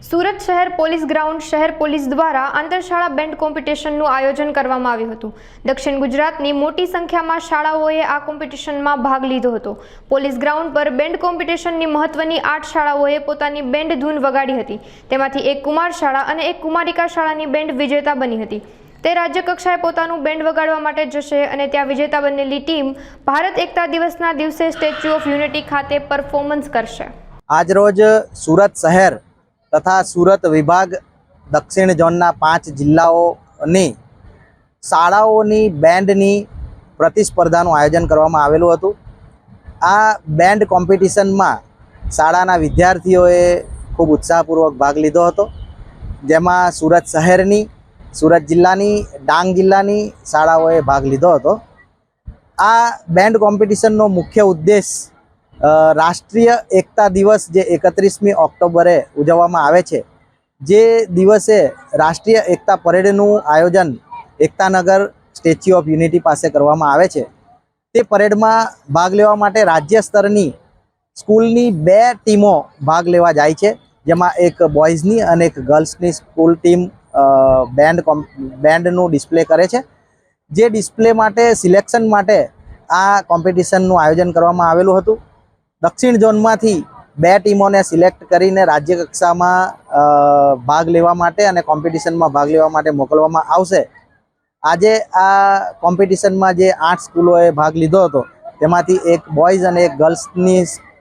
સુરત શહેર police ground શહેર police દ્વારા આંતરશાળા બેન્ડ કોમ્પિટિશનનું આયોજન કરવામાં આવ્યું હતું। દક્ષિણ ગુજરાતની મોટી સંખ્યામાં શાળાઓએ આ કોમ્પિટિશનમાં ભાગ લીધો હતો। પોલીસ ગ્રાઉન્ડ પર બેન્ડ કોમ્પિટિશનની મહત્વની 8 શાળાઓએ પોતાની બેન્ડ ધૂન વગાડી હતી। તેમાંથી એક કુમાર શાળા અને એક કુમારિકા શાળાની બેન્ડ વિજેતા બની હતી। તે રાજ્ય કક્ષાએ પોતાનું બેન્ડ વગાડવા માટે જશે અને ત્યાં વિજેતા બનેલી ટીમ ભારત એકતા દિવસના દિવસે સ્ટેચ્યુ ઓફ યુનિટી ખાતે પરફોર્મન્સ કરશે। आज रोज सूरत शहर तथा सूरत विभाग दक्षिण जोनना 5 जिल्लाओनी शाळाओनी बेन्डनी प्रतिस्पर्धानुं आयोजन करवामां आवेलुं हतुं। आ बेन्ड कॉम्पिटिशनमां शाळाना विद्यार्थीओए खूब उत्साहपूर्वक भाग लीधो हतो, जेमां सूरत शहेरनी, सूरत जिल्लानी, डांग जिल्लानी शाळाओए भाग लीधो हतो। आ बेन्ड कॉम्पिटिशननो मुख्य उद्देश्य राष्ट्रीय एकता दिवस जे 31 ऑक्टोबरे उजववामां आवे छे, जे दिवसे राष्ट्रीय एकता परेडनुं आयोजन एकतानगर स्टेच्यू ऑफ यूनिटी पासे करवामां आवे छे। ते परेडमां भाग लेवा माटे राज्य स्तरनी स्कूलनी 2 टीमों भाग लेवा जाय छे, जेमां एक बॉयजनी अने एक गर्ल्सनी स्कूल टीम बेन्डनुं डिस्प्ले करे छे। जे डिस्प्ले माटे सिलेक्शन माटे आ कॉम्पिटिशननुं आयोजन करवामां आवेलुं हतुं। दक्षिण जोनमांथी 2 टीमोने सिलेक्ट करीने राज्य कक्षामां भाग लेवा माटे अने कॉम्पिटिशनमां भाग लेवा माटे मोकलवामां आवशे। आजे आ कॉम्पिटिशनमां जे 8 स्कूलोए भाग लीधो हतो, तेमांथी एक बॉयज अने एक गर्ल्सनी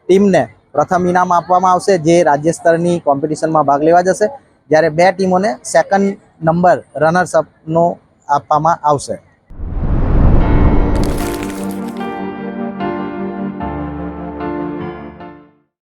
टीमने प्रथम इनाम आपवामां आवशे, जे राज्य स्तरनी कॉम्पिटिशनमां भाग लेवा जशे, ज्यारे 2 टीमोने सेकंड नंबर रनर्स अपनो आपवामां आवशे।